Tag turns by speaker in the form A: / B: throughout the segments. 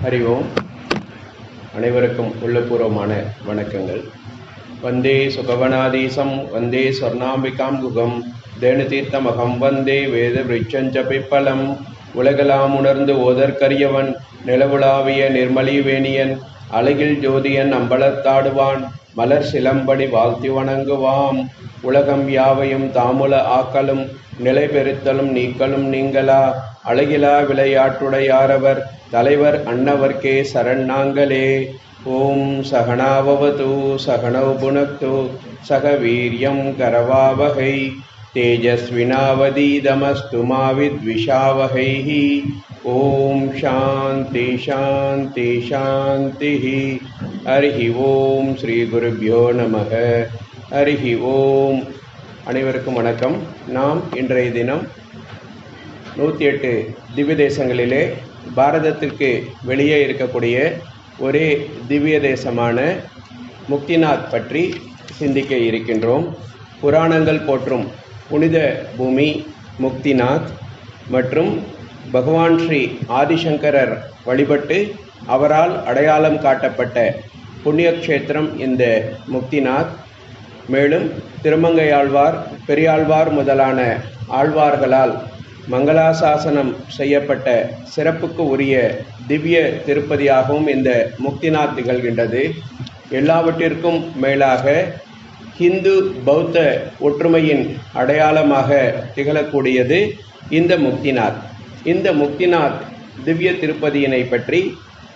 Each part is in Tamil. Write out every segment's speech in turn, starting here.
A: ஹரி ஓம். அனைவருக்கும் உள்ளபூர்வமான வணக்கங்கள். வந்தே சுகவனாதீசம் வந்தே ஸ்வர்ணாம்பிகாம் குகம் தேனுதீர்த்தமகம் வந்தே வேத விருட்சஞ்ச பிப்பலம் உலகலாம் உணர்ந்து ஓதற்கரியவன் நிலவுலாவிய நிர்மலி வேணியன் அழகில் ஜோதியன் அம்பலத்தாடுவான் மலர் சிலம்படி வாழ்த்தி வணங்குவாம். உலகம் யாவையும் தாமுல ஆக்கலும் நிலை பெறுத்தலும் நீக்கலும் நீங்களா அழகிலா விளையாட்டுடையாரவர் தலைவர் அன்னவர்க்கே சரண் நாங்களே. ஓம் சகனாவது சகனௌ புனக்து சக வீரியம் கரவாவகை தேஜஸ்வினாவதீதமஸ்து மாவித்விஷாவகை. ஓம் சாந்தி சாந்தி சாந்தி. ஹரி ஓம். ஸ்ரீ குருப்யோ நமக. ஹரி ஓம். அனைவருக்கும் வணக்கம். நாம் இன்றைய தினம் 108 திவ்ய தேசங்களிலே பாரதத்திற்கு வெளியே இருக்கக்கூடிய ஒரே திவ்ய தேசமான முக்திநாத் பற்றி சிந்திக்க இருக்கின்றோம். புராணங்கள் போற்றும் புனித பூமி முக்திநாத் மற்றும் பகவான் ஸ்ரீ ஆதிசங்கரர் வழிபட்டு அவரால் அடையாளம் காட்டப்பட்ட புண்ணியக்ஷேத்திரம் இந்த முக்திநாத். மேலும் திருமங்கையாழ்வார், பெரியாழ்வார் முதலான ஆழ்வார்களால் மங்களாசாசனம் செய்யப்பட்ட சிறப்புக்கு உரிய திவ்ய திருப்பதியாகவும் இந்த முக்திநாத் திகழ்கின்றது. எல்லாவற்றிற்கும் மேலாக ஹிந்து பௌத்த ஒற்றுமையின் அடையாளமாக திகழக்கூடியது இந்த முக்திநாத். இந்த முக்திநாத் திவ்ய திருப்பதியினை பற்றி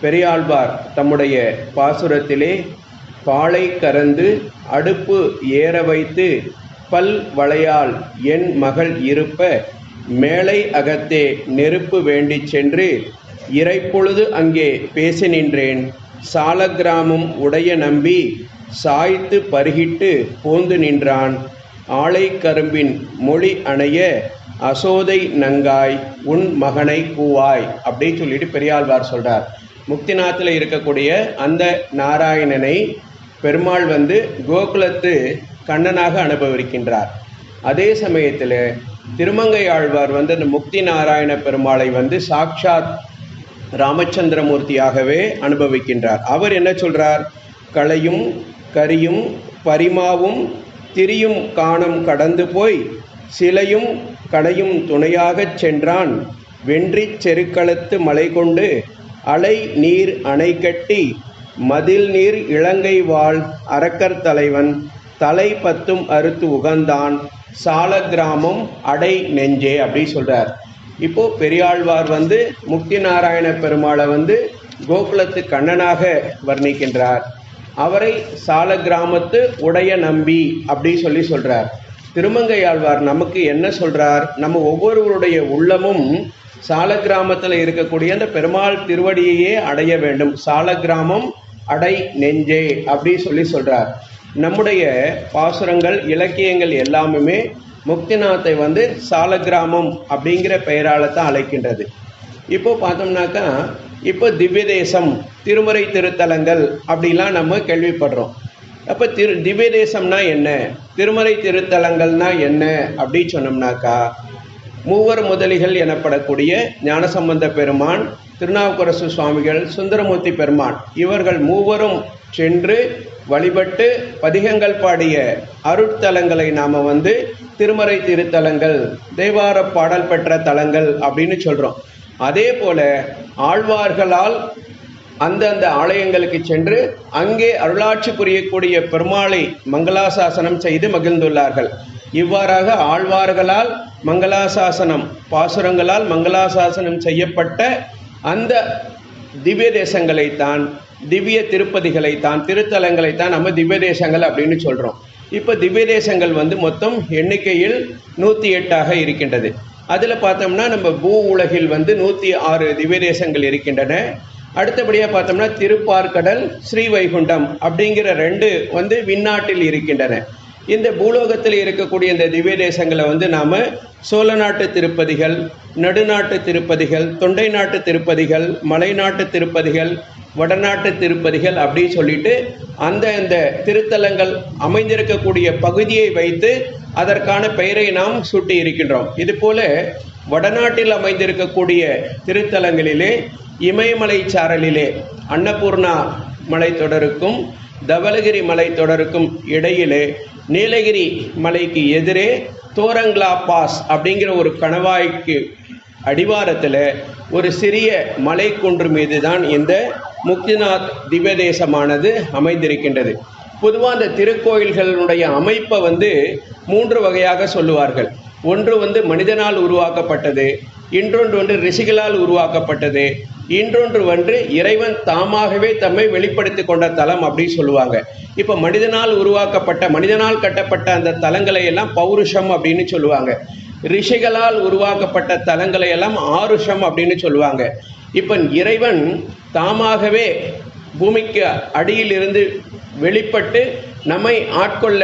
A: பெரியாழ்வார் தம்முடைய பாசுரத்திலே பாலை கறந்து அடுப்பு ஏற வைத்து பல் வளையால் என் மகள் இருப்ப மேலை அகத்தே நெருப்பு வேண்டி சென்று இறைப்பொழுது அங்கே பேசி நின்றேன் சாலக்கிராமம் உடைய நம்பி சாய்த்து பருகிட்டு போந்து நின்றான் ஆலை கரும்பின் மொழி அணைய அசோதை நங்காய் உன் மகனை கூவாய் அப்படின்னு சொல்லிட்டு பெரியாழ்வார் சொல்றார். முக்திநாத்தில் இருக்கக்கூடிய அந்த நாராயணனை பெருமாள் கோகுலத்து கண்ணனாக அனுபவிக்கின்றார். அதே சமயத்தில் திருமங்கையாழ்வார் அந்த முக்தி நாராயண பெருமாளை சாக்ஷாத் ராமச்சந்திரமூர்த்தியாகவே அனுபவிக்கின்றார். அவர் என்ன சொல்றார்? களையும் கரியும் பரிமாவும் திரியும் காணம் கடந்து போய் சிலையும் கடையும் துணையாகச் சென்றான் வென்றி செருக்களத்து மலை கொண்டு அலை நீர் அணை கட்டி மதில் நீர் இலங்கை வாழ் அரக்கர் தலைவன் தலை பத்தும் அறுத்து உகந்தான் சால கிராமம் அடை நெஞ்சே அப்படி சொல்றார். இப்போ பெரியாழ்வார் முக்தி நாராயண பெருமாளை கோகுலத்து கண்ணனாக வர்ணிக்கின்றார். அவரை சால கிராமத்து உடைய நம்பி அப்படி சொல்றார். திருமங்கையாழ்வார் நமக்கு என்ன சொல்றார்? நம்ம ஒவ்வொருவருடைய உள்ளமும் சால கிராமத்தில் இருக்கக்கூடிய அந்த பெருமாள் திருவடியையே அடைய வேண்டும். சால கிராமம் அடை நெஞ்சே அப்படி சொல்றார். நம்முடைய பாசுரங்கள் இலக்கியங்கள் எல்லாமே முக்திநாத்தை சால கிராமம் அப்படிங்கிற பெயரால தான் அழைக்கின்றது. இப்போ பார்த்தோம்னாக்கா இப்போ திவ்ய தேசம் திருமுறை திருத்தலங்கள் அப்படிலாம் நம்ம கேள்விப்படுறோம். அப்போ திவ்ய தேசம்னா என்ன, திருமறை திருத்தலங்கள்னா என்ன அப்படி சொன்னோம்னாக்கா மூவர் முதலிகள் எனப்படக்கூடிய ஞானசம்பந்த பெருமான், திருநாவுக்கரசு சுவாமிகள், சுந்தரமூர்த்தி பெருமான் இவர்கள் மூவரும் சென்று வழிபட்டு பதிகங்கள் பாடிய அருட்தலங்களை நாம் திருமறை திருத்தலங்கள், தேவார பாடல் பெற்ற தலங்கள் அப்படின்னு சொல்கிறோம். அதே போல ஆழ்வார்களால் அந்தந்த ஆலயங்களுக்கு சென்று அங்கே அருளாட்சி புரியக்கூடிய பெருமாளை மங்களாசாசனம் செய்து மகிழ்ந்துள்ளார்கள். இவ்வாறாக ஆழ்வார்களால் மங்களாசாசனம், பாசுரங்களால் மங்களாசாசனம் செய்யப்பட்ட அந்த திவ்ய தேசங்களைத்தான், திவ்ய திருப்பதிகளைத்தான், திருத்தலங்களைத்தான் நம்ம திவ்ய தேசங்கள் அப்படின்னு சொல்கிறோம். இப்போ திவ்ய தேசங்கள் மொத்தம் எண்ணிக்கையில் 108 இருக்கின்றது. அதில் பார்த்தோம்னா நம்ம பூ உலகில் 106 திவ்ய தேசங்கள் இருக்கின்றன. அடுத்தபடியாக பார்த்தோம்னா திருப்பார்கடல், ஸ்ரீவைகுண்டம் அப்படிங்கிற 2 விண்ணாட்டில் இருக்கின்றன. இந்த பூலோகத்தில் இருக்கக்கூடிய இந்த திவ்ய தேசங்களை நாம் சோழ நாட்டு திருப்பதிகள், நடுநாட்டு திருப்பதிகள், தொண்டை நாட்டு திருப்பதிகள், மலைநாட்டு திருப்பதிகள், வடநாட்டு திருப்பதிகள் அப்படி சொல்லிட்டு அந்த திருத்தலங்கள் அமைந்திருக்கக்கூடிய பகுதியை வைத்து அதற்கான பெயரை நாம் சூட்டி இருக்கின்றோம். இது போல வடநாட்டில் அமைந்திருக்கக்கூடிய திருத்தலங்களிலே இமயமலை சாரலிலே அன்னபூர்ணா மலைத்தொடருக்கும் தவளகிரி மலைத்தொடருக்கும் இடையிலே நீலகிரி மலைக்கு எதிரே தோரங்லா பாஸ் அப்படிங்கிற ஒரு கணவாய்க்கு அடிவாரத்தில் ஒரு சிறிய மலைக்குன்று மீது தான் இந்த முக்திநாத் திவ்யதேசமானது அமைந்திருக்கின்றது. பொதுவாக அந்த திருக்கோயில்களுடைய அமைப்பை 3 வகையாக சொல்லுவார்கள். ஒன்று மனிதனால் உருவாக்கப்பட்டது, இன்னொன்று ரிஷிகளால் உருவாக்கப்பட்டது, இன்னொன்று இறைவன் தாமாகவே தம்மை வெளிப்படுத்தி கொண்ட தலம் அப்படின்னு சொல்லுவாங்க. இப்போ மனிதனால் கட்டப்பட்ட அந்த தலங்களை எல்லாம் பௌருஷம் அப்படின்னு சொல்லுவாங்க. ரிஷிகளால் உருவாக்கப்பட்ட தலங்களை எல்லாம் ஆருஷம் அப்படின்னு சொல்லுவாங்க. இப்போ இறைவன் தாமாகவே பூமிக்கு அடியிலிருந்து வெளிப்பட்டு நம்மை ஆட்கொள்ள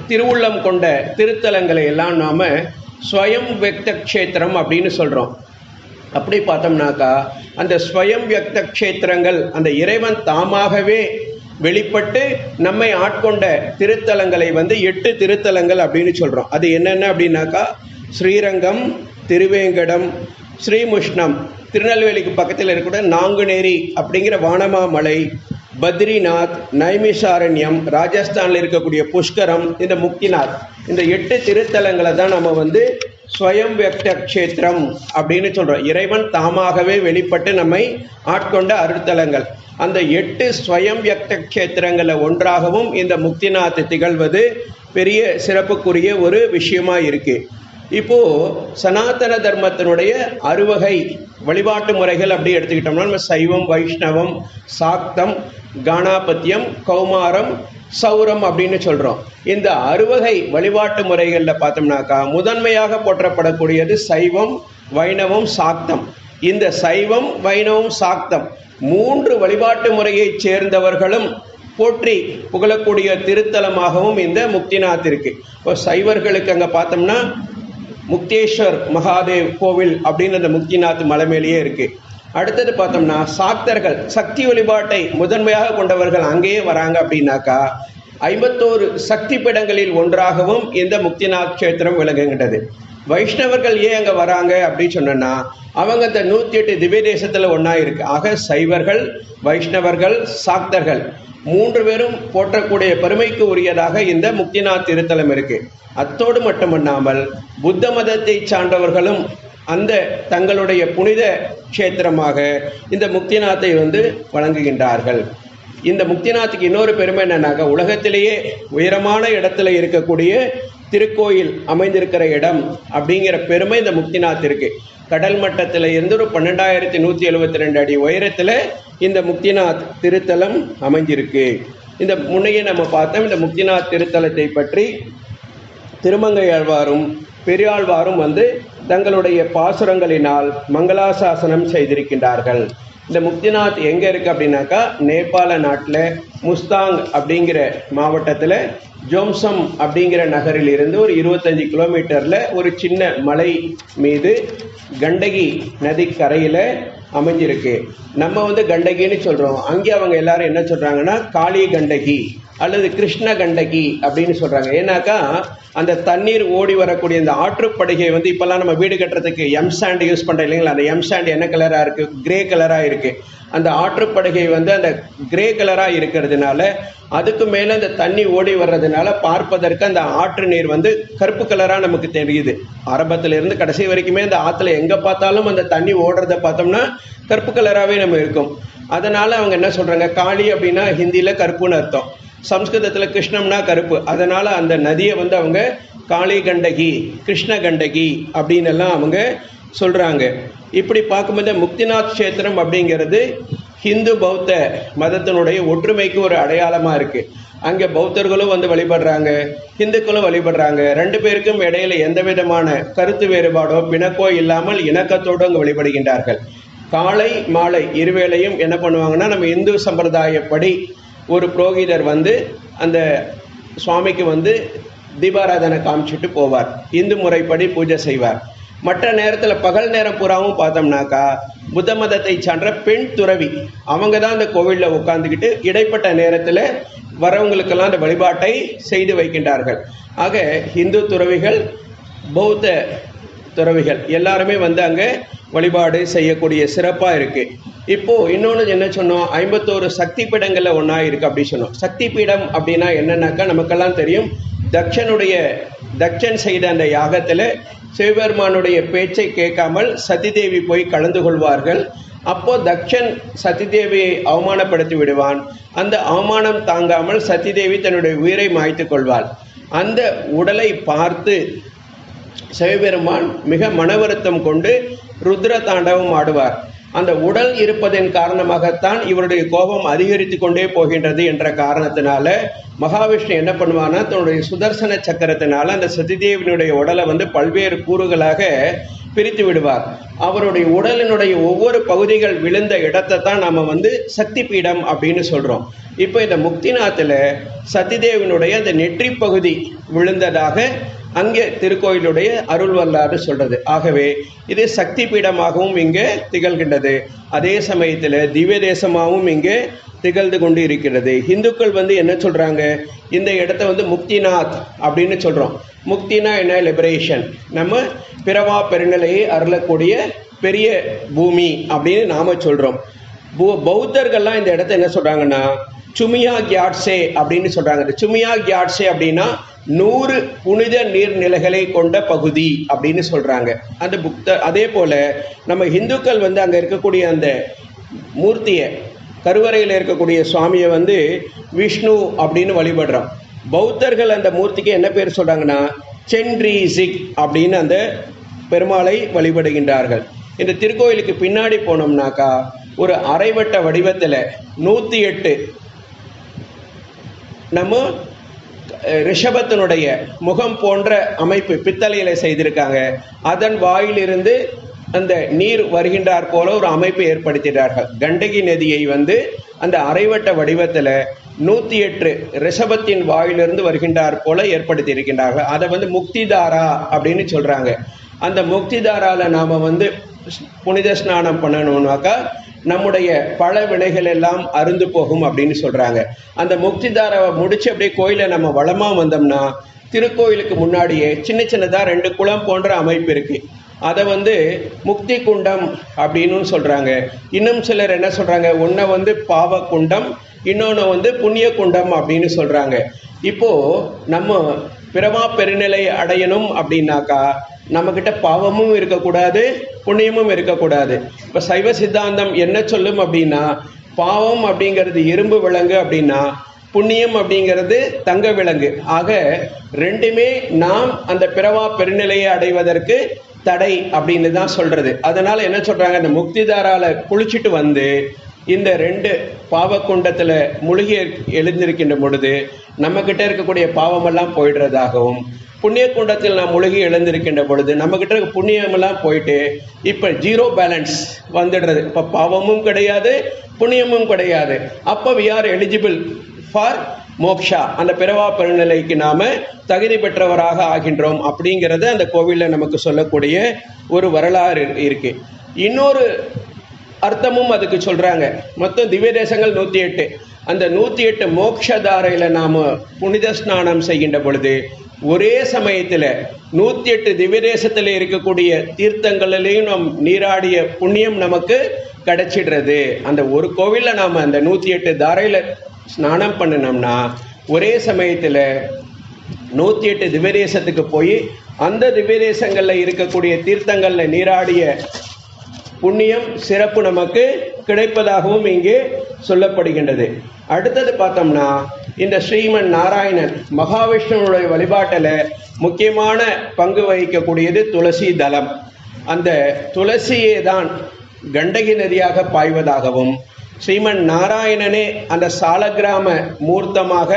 A: திருவுள்ளம் கொண்ட திருத்தலங்களை எல்லாம் நாம் ஸ்வயம் வியக்த க்ஷேத்திரம் அப்படின்னு சொல்கிறோம். அப்படி பார்த்தோம்னாக்கா அந்த ஸ்வயம் வியக்த க்ஷேத்திரங்கள் அந்த இறைவன் தாமாகவே வெளிப்பட்டு நம்மை ஆட்கொண்ட திருத்தலங்களை 8 திருத்தலங்கள் அப்படின்னு சொல்கிறோம். அது என்னென்ன அப்படின்னாக்கா ஸ்ரீரங்கம், திருவேங்கடம், ஸ்ரீமுஷ்ணம், திருநெல்வேலிக்கு பக்கத்தில் இருக்கக்கூடிய நாங்குநேரி அப்படிங்கிற வானமாமலை, பத்ரிநாத், நைமிஷாரண்யம், ராஜஸ்தானில் இருக்கக்கூடிய புஷ்கரம், இந்த முக்திநாத், இந்த 8 திருத்தலங்களை தான் நம்ம ஸ்வயம் வியக்த க்ஷேத்திரம் அப்படின்னு சொல்கிறோம். இறைவன் தாமாகவே வெளிப்பட்டு நம்மை ஆட்கொண்ட அருட்தலங்கள். அந்த 8 ஸ்வயம் வியக்த க்ஷேத்திரங்களில் ஒன்றாகவும் இந்த முக்திநாத் திகழ்வது பெரிய சிறப்புக்குரிய ஒரு விஷயமா இருக்கு. இப்போது சனாதன தர்மத்தினுடைய 6 வழிபாட்டு முறைகள் அப்படி எடுத்துக்கிட்டோம்னா நம்ம சைவம், வைஷ்ணவம், சாக்தம், கானாபத்தியம், கௌமாரம், சௌரம் அப்படின்னு சொல்கிறோம். இந்த 6 வழிபாட்டு முறைகளில் பார்த்தோம்னாக்கா முதன்மையாக போற்றப்படக்கூடியது சைவம், வைணவம், சாக்தம். இந்த சைவம், வைணவம், சாக்தம் 3 வழிபாட்டு முறையைச் சேர்ந்தவர்களும் போற்றி புகழக்கூடிய திருத்தலமாகவும் இந்த முக்திநாத் இருக்கு. இப்போ சைவர்களுக்கு அங்கே பார்த்தோம்னா முக்தேஸ்வர் மகாதேவ் கோவில் அப்படின்னு அந்த முக்திநாத் மலை மேலேயே இருக்கு. அடுத்தது பார்த்தோம்னா சாக்தர்கள் சக்தி வழிபாட்டை முதன்மையாக கொண்டவர்கள் அங்கேயே வராங்க. அப்படின்னாக்கா 51 சக்தி பீடங்களில் ஒன்றாகவும் இந்த முக்திநாத் க்ஷேத்திரம் விளங்குகின்றது. வைஷ்ணவர்கள் ஏன் அங்கே வராங்க அப்படின்னு சொன்னா அவங்க அந்த 108 திவ்ய தேசத்தில் ஒன்றா இருக்கு. ஆக சைவர்கள், வைஷ்ணவர்கள், சாக்தர்கள் 3 பேரும் போற்றக்கூடிய பெருமைக்கு உரியதாக இந்த முக்திநாத் திருத்தலம் இருக்கு. அத்தோடு மட்டுமல்லாமல் புத்த மதத்தை சார்ந்தவர்களும் அந்த தங்களுடைய புனித க்ஷேத்திரமாக இந்த முக்திநாத்தை வழங்குகின்றார்கள். இந்த முக்திநாத்துக்கு இன்னொரு பெருமை என்னன்னாக்கா உலகத்திலேயே உயரமான இடத்துல இருக்கக்கூடிய திருக்கோயில் அமைந்திருக்கிற இடம் அப்படிங்கிற பெருமை இந்த முக்திநாத் இருக்கு. கடல் மட்டத்தில் இருந்து ஒரு 12,172 அடி உயரத்தில் இந்த முக்திநாத் திருத்தலம் அமைஞ்சிருக்கு. இந்த முன்னையே நம்ம பார்த்தோம். இந்த முக்திநாத் திருத்தலத்தை பற்றி திருமங்கையாழ்வாரும் பெரியாழ்வாரும் தங்களுடைய பாசுரங்களினால் மங்களாசாசனம் செய்திருக்கின்றார்கள். இந்த முக்திநாத் எங்கே இருக்குது அப்படின்னாக்கா நேபாள நாட்டில் முஸ்தாங் அப்படிங்கிற மாவட்டத்தில் ஜோம்சம் அப்படிங்கிற நகரில் இருந்து ஒரு 25 கிலோமீட்டரில் ஒரு சின்ன மலை மீது கண்டகி நதி கரையில் அமைஞ்சிருக்கு. நம்ம கண்டகின்னு சொல்கிறோம். அங்கே அவங்க எல்லாரும் என்ன சொல்கிறாங்கன்னா காளி கண்டகி அல்லது கிருஷ்ண கண்டகி அப்படின்னு சொல்கிறாங்க. ஏன்னாக்கா அந்த தண்ணீர் ஓடி வரக்கூடிய இந்த ஆற்றுப்படுகை இப்போல்லாம் நம்ம வீடு கட்டுறதுக்கு எம் சாண்ட் யூஸ் பண்ணுறோம் இல்லைங்களா? அந்த எம் சாண்ட் என்ன கலராக இருக்குது? கிரே கலராக இருக்குது. அந்த ஆற்றுப்படுகை அந்த கிரே கலராக இருக்கிறதுனால அதுக்கு மேலே அந்த தண்ணி ஓடி வர்றதுனால பார்ப்பதற்கு அந்த ஆற்று நீர் கருப்பு கலராக நமக்கு தெரியுது. ஆரம்பத்திலிருந்து கடைசி வரைக்குமே அந்த ஆற்றுல எங்கே பார்த்தாலும் அந்த தண்ணி ஓடுறத பார்த்தோம்னா கருப்பு கலராகவே நம்ம இருக்கும். அதனால் அவங்க என்ன சொல்கிறாங்க, காளி அப்படின்னா ஹிந்தியில் கருப்புன்னு அர்த்தம், சம்ஸ்கிருதத்தில் கிருஷ்ணம்னா கருப்பு. அதனால் அந்த நதியை அவங்க காளி கண்டகி, கிருஷ்ண கண்டகி அப்படின்னு எல்லாம் அவங்க சொல்கிறாங்க. இப்படி பார்க்கும்போது முக்திநாத் க்ஷேத்திரம் அப்படிங்கிறது ஹிந்து பௌத்த மதத்தினுடைய ஒற்றுமைக்கு ஒரு அடையாளமாக இருக்குது. அங்கே பௌத்தர்களும் வழிபடுறாங்க, ஹிந்துக்களும் வழிபடுறாங்க. 2 பேருக்கும் இடையில எந்த விதமான கருத்து வேறுபாடோ பிணக்கோ இல்லாமல் இணக்கத்தோடு அங்கே வழிபடுகின்றார்கள். காலை மாலை இருவேளையும் என்ன பண்ணுவாங்கன்னா நம்ம இந்து சம்பிரதாயப்படி ஒரு புரோகிதர் அந்த சுவாமிக்கு தீபாராதனை காமிச்சிட்டு போவார். இந்து முறைப்படி பூஜை செய்வார். மற்ற நேரத்தில் பகல் நேரம் பூராவும் பார்த்தோம்னாக்கா புத்த மதத்தை சான்ற பெண் துறவி அவங்க தான் அந்த கோவிலில் உட்காந்துக்கிட்டு இடைப்பட்ட நேரத்தில் வரவங்களுக்கெல்லாம் அந்த வழிபாட்டை செய்து வைக்கின்றார்கள். ஆக இந்து துறவிகள், பௌத்த துறவிகள் எல்லாருமே வந்து அங்கே வழிபாடு செய்யக்கூடிய சிறப்பாக இருக்குது. இப்போது இன்னொன்று என்ன சொன்னோம், 51 சக்தி பீடங்களில் ஒன்றா இருக்குது அப்படி சொன்னோம். சக்தி பீடம் அப்படின்னா என்னன்னாக்கா நமக்கெல்லாம் தெரியும், தக்ஷன் செய்த அந்த யாகத்தில் சிவபெருமானுடைய பேச்சை கேட்காமல் சதிதேவி போய் கலந்து கொள்வார்கள். அப்போ தக்ஷன் சதிதேவியை அவமானப்படுத்தி விடுவான். அந்த அவமானம் தாங்காமல் சதிதேவி தன்னுடைய உயிரை மாய்த்து கொள்வாள். அந்த உடலை பார்த்து சிவபெருமான் மிக மன வருத்தம் கொண்டு ருத்ர தாண்டவம் ஆடுவார். அந்த உடல் இருப்பதன் காரணமாகத்தான் இவருடைய கோபம் அதிகரித்து கொண்டே போகின்றது என்ற காரணத்தினால மகாவிஷ்ணு என்ன பண்ணுவான்னா, தன்னுடைய சுதர்சன சக்கரத்தினால அந்த சதிதேவினுடைய உடலை வந்து பல்வேறு கூறுகளாக பிரித்து விடுவார். அவருடைய உடலினுடைய ஒவ்வொரு பகுதிகள் விழுந்த இடத்தை தான் நம்ம வந்து சக்தி பீடம் அப்படின்னு சொல்கிறோம். இப்போ இந்த முக்திநாத்தில் சதிதேவினுடைய அந்த நெற்றி பகுதி விழுந்ததாக அங்கே திருக்கோயிலுடைய அருள் வரலாறு சொல்றது. ஆகவே இது சக்தி பீடமாகவும் இங்கே திகழ்கின்றது. அதே சமயத்தில் திவ்ய தேசமாகவும் இங்கே திகழ்ந்து கொண்டு இருக்கிறது. இந்துக்கள் வந்து என்ன சொல்றாங்க, இந்த இடத்த வந்து முக்திநாத் அப்படின்னு சொல்றோம். முக்தினா என்ன, லிபரேஷன், நம்ம பிறவா பெருநிலையை அருளக்கூடிய பெரிய பூமி அப்படின்னு நாம சொல்றோம். பௌத்தர்கள்லாம் இந்த இடத்த என்ன சொல்றாங்கன்னா சுமியா கியாட்சே அப்படின்னு சொல்றாங்க. சுமியா கியாட்சே அப்படின்னா 100 புனித நீர்நிலைகளை கொண்ட பகுதி அப்படின்னு சொல்றாங்க அந்த புக்தர். அதே போல நம்ம இந்துக்கள் வந்து அங்க இருக்கக்கூடிய அந்த மூர்த்தியை, கருவறையில் இருக்கக்கூடிய சுவாமியை வந்து விஷ்ணு அப்படின்னு வழிபடுறோம். பௌத்தர்கள் அந்த மூர்த்திக்கு என்ன பேர் சொல்றாங்கன்னா சென்ட்ரீசிக் அப்படின்னு அந்த பெருமாளை வழிபடுகின்றார்கள். இந்த திருக்கோயிலுக்கு பின்னாடி போனோம்னாக்கா ஒரு அரைவட்ட வடிவத்தில் 108 நம்ம ரிஷபத்தினுடைய முகம் போன்ற அமைப்பு பித்தளையில செய்திருக்காங்க. அதன் வாயிலிருந்து அந்த நீர் வருகின்றார் போல ஒரு அமைப்பை ஏற்படுத்தினார்கள். கண்டகி நதியை வந்து அந்த அரைவட்ட வடிவத்தில் 108 ரிஷபத்தின் வாயிலிருந்து வருகின்றார் போல ஏற்படுத்தி இருக்கின்றார்கள். அதை வந்து முக்திதாரா அப்படின்னு சொல்றாங்க. அந்த முக்திதாரால நாம வந்து புனித ஸ்நானம் பண்ணணும்னாக்கா நம்முடைய பல வினைகள் எல்லாம் அருந்து போகும் அப்படின்னு சொல்றாங்க. அந்த முக்திதாராவை முடிச்சு அப்படியே கோயிலை நம்ம வளமா வந்தோம்னா திருக்கோயிலுக்கு முன்னாடியே சின்ன சின்னதா 2 குளம் போன்ற அமைப்பு இருக்கு. அதை வந்து முக்தி குண்டம் அப்படின்னு சொல்றாங்க. இன்னும் சிலர் என்ன சொல்றாங்க, ஒன்றை வந்து பாவ குண்டம், இன்னொன்று வந்து புண்ணிய குண்டம் அப்படின்னு சொல்றாங்க. இப்போ நம்ம பிறவா பெருநிலை அடையணும் அப்படின்னாக்கா நம்மக்கிட்ட பாவமும் இருக்கக்கூடாது, புண்ணியமும் இருக்கக்கூடாது. இப்போ சைவ சித்தாந்தம் என்ன சொல்லும் அப்படின்னா, பாவம் அப்படிங்கிறது இரும்பு விலங்கு அப்படின்னா புண்ணியம் அப்படிங்கிறது தங்க விலங்கு. ஆக ரெண்டுமே நாம் அந்த பிறவா பெருநிலையை அடைவதற்கு தடை அப்படின்னு தான் சொல்றது. அதனால என்ன சொல்றாங்க, இந்த முக்திதாரால குளிச்சுட்டு வந்து இந்த 2 பாவக்குண்டத்தில் மூழ்கி எழுந்திருக்கின்ற பொழுது நம்ம கிட்ட இருக்கக்கூடிய பாவமெல்லாம் போயிடுறதாகவும், புண்ணிய குண்டத்தில் நாம் மூழ்கி எழுந்திருக்கின்ற பொழுது நம்ம கிட்ட இருக்க புண்ணியமெல்லாம் போயிட்டு இப்போ 0 பேலன்ஸ் வந்துடுறது. இப்போ பாவமும் கிடையாது, புண்ணியமும் கிடையாது. அப்போ we are eligible for moksha, அந்த பிறவா பெருநிலைக்கு நாம தகுதி பெற்றவராக ஆகின்றோம் அப்படிங்கிறது அந்த கோவிலில் நமக்கு சொல்லக்கூடிய ஒரு வரலாறு இருக்கு. இன்னொரு அர்த்தமும் அதுக்கு சொல்றாங்க. மொத்தம் திவ்ய தேசங்கள் 108. அந்த 108 மோக்ஷதாரையில நாம புனித ஸ்நானம் செய்கின்ற பொழுது ஒரே சமயத்துல 108 திவ்ய தேசத்துல இருக்கக்கூடிய தீர்த்தங்களிலையும் நம் நீராடிய புண்ணியம் நமக்கு கிடைச்சிடுறது. அந்த ஒரு கோவில்ல நாம அந்த 108 தாரையில ஸ்நானம் பண்ணினோம்னா ஒரே சமயத்துல 108 திவ்ய தேசத்துக்கு போய் அந்த திவ்ய தேசங்கள்ல இருக்கக்கூடிய தீர்த்தங்கள்ல நீராடிய புண்ணியம் சிறப்பு நமக்கு கிடைப்பதாகவும் இங்கே சொல்லப்படுகின்றது. அடுத்தது பார்த்தோம்னா இந்த ஸ்ரீமன் நாராயணன் மகாவிஷ்ணுவுடைய வழிபாட்டில் முக்கியமான பங்கு வகிக்கக்கூடியது துளசி தலம். அந்த துளசியே தான் கண்டகி நதியாக பாய்வதாகவும், ஸ்ரீமன் நாராயணனே அந்த சாலக்கிராம மூர்த்தமாக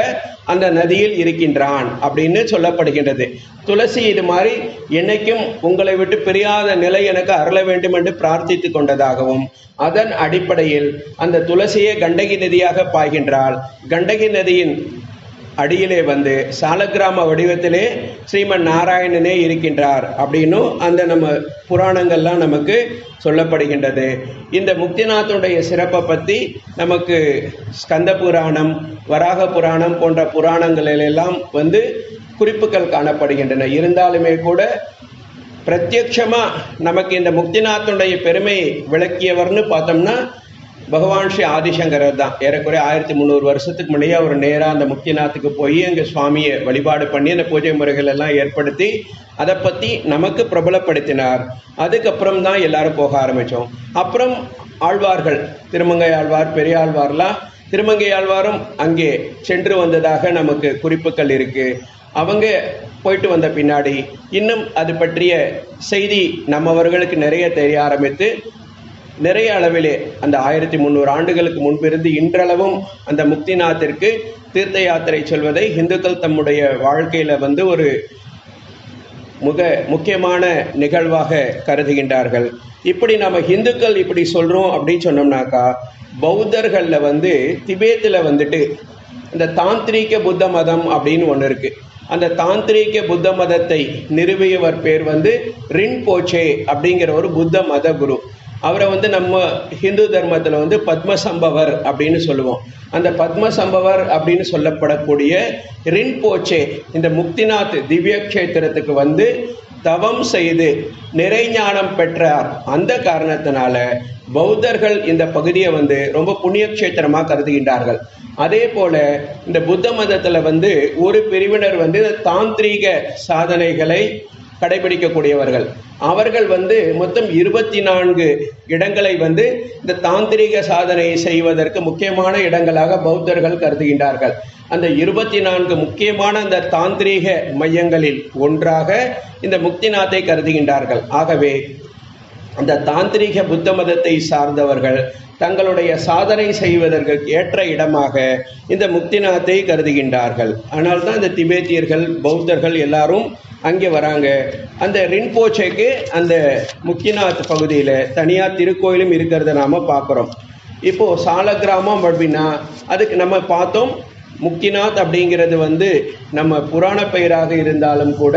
A: அந்த நதியில் இருக்கின்றான் அப்படின்னு சொல்லப்படுகின்றது. துளசி இது மாதிரி என்னைக்கும் உங்களை விட்டு பிரியாத நிலை எனக்கு அருள வேண்டும் என்று பிரார்த்தித்து கொண்டதாகவும், அதன் அடிப்படையில் அந்த துளசியே கண்டகி நதியாக பாய்கின்றாள். கண்டகி நதியின் அடியிலே வந்து சாலக்கிராம வடிவத்திலே ஸ்ரீமன் நாராயணனே இருக்கின்றார் அப்படின்னும் அந்த நம்ம புராணங்கள்லாம் நமக்கு சொல்லப்படுகின்றது. இந்த முக்திநாதனுடைய சிறப்பை பற்றி நமக்கு ஸ்கந்த புராணம், வராக புராணம் போன்ற புராணங்களிலெல்லாம் வந்து குறிப்புகள் காணப்படுகின்றன. இருந்தாலுமே கூட பிரத்யட்சமாக நமக்கு இந்த முக்திநாத்துடைய பெருமையை விளக்கியவர்னு பார்த்தோம்னா பகவான் ஸ்ரீ ஆதிசங்கரர் தான். ஏறக்குறைய 1300 வருஷத்துக்கு முன்னாடியே அவர் நேராக அந்த முக்திநாத்துக்கு போய் அங்கே சுவாமியை வழிபாடு பண்ணி அந்த பூஜை முறைகள் எல்லாம் ஏற்படுத்தி அதை பற்றி நமக்கு பிரபலப்படுத்தினார். அதுக்கப்புறம் தான் எல்லாரும் போக ஆரம்பித்தோம். அப்புறம் ஆழ்வார்கள், திருமங்கை ஆழ்வார், பெரிய ஆழ்வார்லாம், திருமங்கை ஆழ்வாரும் அங்கே சென்று வந்ததாக நமக்கு குறிப்புகள் இருக்குது. அவங்க போயிட்டு வந்த பின்னாடி இன்னும் அது பற்றிய செய்தி நம்மவர்களுக்கு நிறைய தெரிய ஆரம்பித்து நிறைய அளவிலே அந்த 1300 ஆண்டுகளுக்கு முன்பிருந்து இன்றளவும் அந்த முக்திநாத்திற்கு தீர்த்த யாத்திரை செல்வதை இந்துக்கள் தம்முடைய வாழ்க்கையில் ஒரு முக்கியமான நிகழ்வாக கருதுகின்றார்கள். இப்படி நம்ம இந்துக்கள் இப்படி சொல்கிறோம் அப்படின்னு சொன்னோம்னாக்கா, பௌத்தர்களில் திபேத்தில் இந்த தாந்திரீக புத்த மதம் அப்படின்னு ஒன்று இருக்குது. அந்த தாந்திரீக புத்த மதத்தை நிறுவியவர் பேர் ரின்போச்சே அப்படிங்கிற ஒரு புத்த மத குரு. அவரை நம்ம ஹிந்து தர்மத்தில் பத்மசம்பவர் அப்படின்னு சொல்லுவோம். அந்த பத்மசம்பவர் அப்படின்னு சொல்லப்படக்கூடிய ரின்போச்சே இந்த முக்திநாத் திவ்ய கஷேத்திரத்துக்கு தவம் செய்து நிறைஞானம் பெற்றார். அந்த காரணத்தினால பௌத்தர்கள் இந்த பகுதியை ரொம்ப புண்ணிய கஷேத்திரமாக கருதுகின்றார்கள். அதே போல இந்த புத்த மதத்தில் ஒரு பிரிவினர் தாந்திரீக சாதனைகளை கடைபிடிக்கக்கூடியவர்கள். அவர்கள் மொத்தம் 24 இடங்களை இந்த தாந்திரிக சாதனையை செய்வதற்கு முக்கியமான இடங்களாக பௌத்தர்கள் கருதுகின்றார்கள். அந்த 24 முக்கியமான அந்த தாந்திரீக மையங்களில் ஒன்றாக இந்த முக்திநாத்தை கருதுகின்றார்கள். ஆகவே அந்த தாந்திரீக புத்த மதத்தை சார்ந்தவர்கள் தங்களுடைய சாதனை செய்வதற்கு ஏற்ற இடமாக இந்த முக்திநாத்தை கருதுகின்றார்கள். ஆனால் தான் இந்த திபேத்தியர்கள், பௌத்தர்கள் எல்லாரும் அங்கே வராங்க. அந்த ரின்போச்சேக்கு அந்த முக்திநாத் பகுதியில் தனியாக திருக்கோயிலும் இருக்கிறத நாம் பார்க்குறோம். இப்போது சாலக்கிராமம் அப்படின்னா அதுக்கு நம்ம பார்த்தோம், முக்திநாத் அப்படிங்கிறது நம்ம புராண பெயராக இருந்தாலும் கூட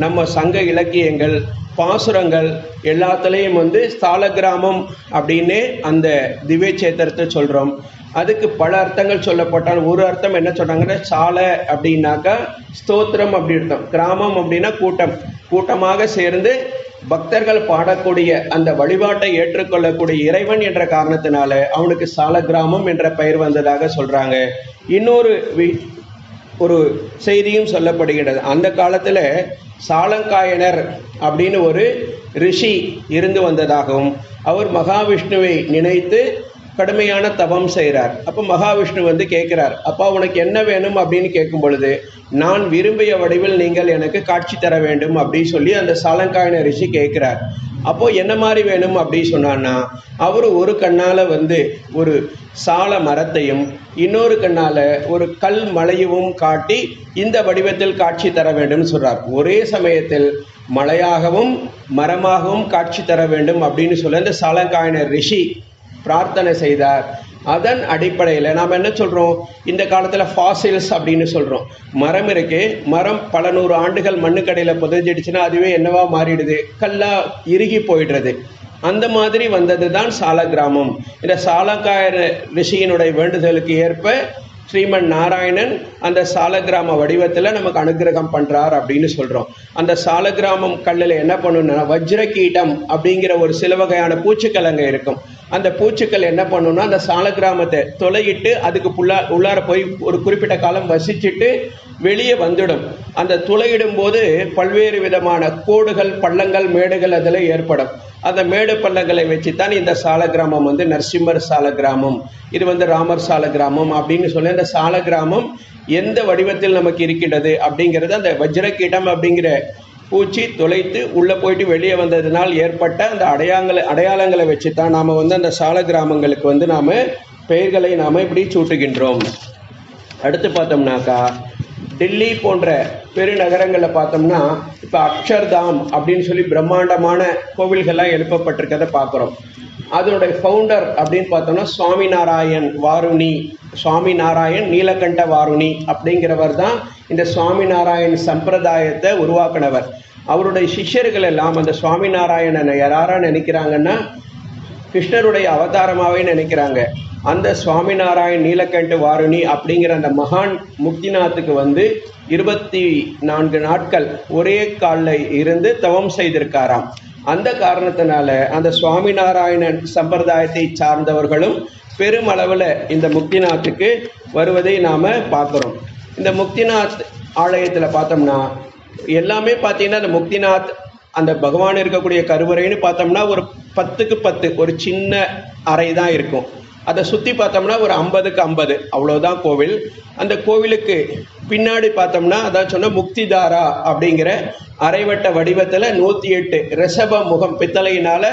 A: நம்ம சங்க இலக்கியங்கள், பாசுரங்கள் எல்லாத்துலேயும் சாலக்கிராமம் அப்படின்னு அந்த திவ்ய சேத்திரத்தை சொல்கிறோம். அதுக்கு பல அர்த்தங்கள் சொல்லப்பட்டால் ஒரு அர்த்தம் என்ன சொன்னாங்கன்னா, சாலை அப்படின்னாக்கா ஸ்தோத்திரம் அப்படி அர்த்தம், கிராமம் அப்படின்னா கூட்டம், கூட்டமாக சேர்ந்து பக்தர்கள் பாடக்கூடிய அந்த வழிபாட்டை ஏற்றுக்கொள்ளக்கூடிய இறைவன் என்ற காரணத்தினால அவனுக்கு சாலக்கிராமம் என்ற பெயர் வந்ததாக சொல்கிறாங்க. இன்னொரு ஒரு செய்தியும் சொல்லப்படுகிறது. அந்த காலத்தில் சாலங்காயனர் அப்படின்னு ஒரு ரிஷி இருந்து வந்ததாகவும் அவர் மகாவிஷ்ணுவை நினைத்து கடுமையான தவம் செய்கிறார். அப்போ மகாவிஷ்ணு கேட்குறார், அப்பா உனக்கு என்ன வேணும் அப்படின்னு கேட்கும் பொழுது, நான் விரும்பிய வடிவில் நீங்கள் எனக்கு காட்சி தர வேண்டும் அப்படின்னு சொல்லி அந்த சாலங்காயன ரிஷி கேட்குறார். அப்போது என்ன மாதிரி வேணும் அப்படின்னு சொன்னான்னா, அவர் ஒரு கண்ணால் ஒரு சால மரத்தையும் இன்னொரு கண்ணால் ஒரு கல் மலையவும் காட்டி இந்த வடிவத்தில் காட்சி தர வேண்டும் சொல்கிறார். ஒரே சமயத்தில் மலையாகவும் மரமாகவும் காட்சி தர வேண்டும் அப்படின்னு சொல்லி அந்த சாலங்காயன ரிஷி பிரார்த்தனை செய்தார். அதன் அடிப்படையில் நாம் என்ன சொல்கிறோம், இந்த காலத்தில் ஃபாசில்ஸ் அப்படின்னு சொல்கிறோம். மரம் இருக்கு, மரம் பல 100 ஆண்டுகள் மண்ணுக்கடையில் புதைஞ்சிடுச்சுன்னா அதுவே என்னவா மாறிடுது, கல்லா இறுகி போயிடுறது. அந்த மாதிரி வந்தது தான் சாலக்கிராமம். இந்த சாலங்காயன ரிஷியினுடைய வேண்டுதலுக்கு ஏற்ப ஸ்ரீமன் நாராயணன் அந்த சாலக்கிராம வடிவத்தில் நமக்கு அனுகிரகம் பண்ணுறார் அப்படின்னு சொல்கிறோம். அந்த சாலக்கிராமம் கல்லில் என்ன பண்ணணும்னா, வஜ்ரகீட்டம் அப்படிங்கிற ஒரு சில வகையான பூச்சிக்கள் அங்கே இருக்கும். அந்த பூச்சிக்கள் என்ன பண்ணணும்னா, அந்த சாலக்கிராமத்தை தொலையிட்டு அதுக்கு உள்ளார போய் ஒரு குறிப்பிட்ட காலம் வசிச்சுட்டு வெளியே வந்துடும். அந்த துளையிடும் போது பல்வேறு விதமான கோடுகள், பள்ளங்கள், மேடுகள் அதில் ஏற்படும். அந்த மேடு பள்ளங்களை வச்சுத்தான் இந்த சாலக்கிராமம் நரசிம்மர் சாலக்கிராமம், இது ராமர் சாலக்கிராமம் அப்படின்னு சொல்லி அந்த சாலக்கிராமம் எந்த வடிவத்தில் நமக்கு இருக்கின்றது அப்படிங்கிறது அந்த வஜ்ரகீட்டம் அப்படிங்கிற பூச்சி தொலைத்து உள்ளே போயிட்டு வெளியே வந்ததினால் ஏற்பட்ட அந்த அடையாளங்களை வச்சு தான் நாம் அந்த சாலக்கிராமங்களுக்கு நாம் பெயர்களை நாம் இப்படி சூட்டுகின்றோம். அடுத்து பார்த்தோம்னாக்கா, டெல்லி போன்ற பெருநகரங்களில் பார்த்தோம்னா இப்போ அக்ஷர்தாம் அப்படின்னு சொல்லி பிரம்மாண்டமான கோவில்கள்லாம் எழுப்பப்பட்டிருக்கிறத பார்க்குறோம். அதனுடைய ஃபவுண்டர் அப்படின்னு பார்த்தோம்னா சுவாமிநாராயண் நீலகண்ட வாருணி அப்படிங்கிறவர் தான் இந்த சுவாமிநாராயண் சம்பிரதாயத்தை உருவாக்கினவர். அவருடைய சிஷ்யர்கள் எல்லாம் அந்த சுவாமிநாராயணனை யாரா நினைக்கிறாங்கன்னா, கிருஷ்ணருடைய அவதாரமாகவே நினைக்கிறாங்க. அந்த சுவாமிநாராயண் நீலகண்ட வாருணி அப்படிங்கிற அந்த மகான் முக்திநாத்துக்கு வந்து 24 நாட்கள் ஒரே காலில் இருந்து தவம் செய்திருக்காராம். அந்த காரணத்தினால அந்த சுவாமிநாராயணன் சம்பிரதாயத்தை சார்ந்தவர்களும் பெருமளவில் இந்த முக்திநாத்துக்கு வருவதை நாம் பார்க்குறோம். இந்த முக்திநாத் ஆலயத்தில் பார்த்தோம்னா எல்லாமே பார்த்தீங்கன்னா அந்த முக்திநாத் அந்த பகவான் இருக்கக்கூடிய கருவறைன்னு பார்த்தோம்னா ஒரு 10க்கு 10 ஒரு சின்ன அறை தான் இருக்கும். அதை சுற்றி பார்த்தோம்னா ஒரு 50க்கு 50 அவ்வளோதான் கோவில். அந்த கோவிலுக்கு பின்னாடி பார்த்தோம்னா அதான் சொன்ன முக்திதாரா அப்படிங்கிற அரைவட்ட வடிவத்தில் 108 ரிஷப முகம் பித்தளையினால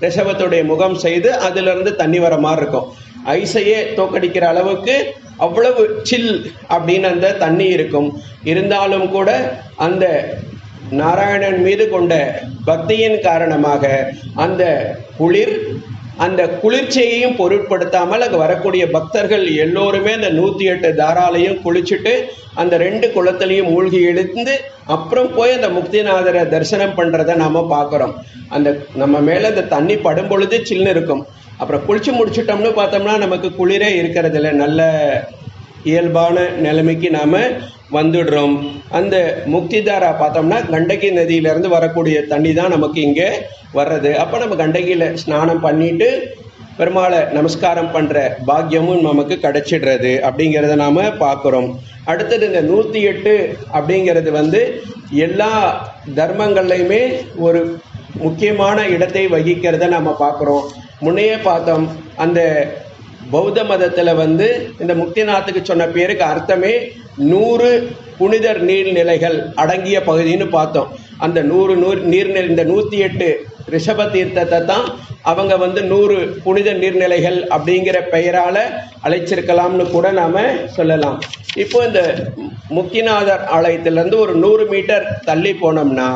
A: ரிஷபத்துடைய முகம் செய்து அதிலிருந்து தண்ணி வர மாதிரி இருக்கும். ஐசையே தோக்கடிக்கிற அளவுக்கு அவ்வளவு சில் அப்படின்னு அந்த தண்ணி இருக்கும். இருந்தாலும் கூட அந்த நாராயணன் மீது கொண்ட பக்தியின் காரணமாக அந்த அந்த குளிர்ச்சியையும் பொருட்படுத்தாமல் அங்கே வரக்கூடிய பக்தர்கள் எல்லோருமே அந்த 108 தாராலையும் குளிச்சுட்டு அந்த 2 குளத்திலையும் மூழ்கி எழுந்து அப்புறம் போய் அந்த முக்திநாதரை தரிசனம் பண்ணுறதை நாம் பார்க்குறோம். அந்த நம்ம மேலே அந்த தண்ணி படும் பொழுது சில்லுன்னு இருக்கும். அப்புறம் குளிச்சு முடிச்சுட்டோம்னு பார்த்தோம்னா நமக்கு குளிரே இருக்கிறது இல்லை, நல்ல இயல்பான நிலைமைக்கு நாம் வந்துடுறோம். அந்த முக்திதாரா பார்த்தோம்னா கண்டகி நதியிலேருந்து வரக்கூடிய தண்ணி தான் நமக்கு இங்கே வர்றது. அப்போ நம்ம கண்டகியில் ஸ்நானம் பண்ணிட்டு பெருமாளை நமஸ்காரம் பண்ணுற பாக்கியமும் நமக்கு கிடைச்சிடுறது அப்படிங்கிறத நாம் பார்க்குறோம். அடுத்தது இந்த 108 அப்படிங்கிறது வந்து எல்லா தர்மங்கள்லையுமே ஒரு முக்கியமான இடத்தை வகிக்கிறத நம்ம பார்க்குறோம். முன்னையே பார்த்தோம் அந்த பௌத்த மதத்தில் வந்து இந்த முக்திநாத்துக்கு சொன்ன பேருக்கு அர்த்தமே 100 புனிதர் நீர்நிலைகள் அடங்கிய பகுதின்னு பார்த்தோம். அந்த 100 நீர்நிலை இந்த 108 ரிஷப தீர்த்தத்தை தான் அவங்க வந்து 100 புனித நீர்நிலைகள் அப்படிங்கிற பெயரால் அழைச்சிருக்கலாம்னு கூட நாம் சொல்லலாம். இப்போ இந்த முக்திநாதர் ஆலயத்திலேருந்து ஒரு 100 மீட்டர் தள்ளி போனோம்னா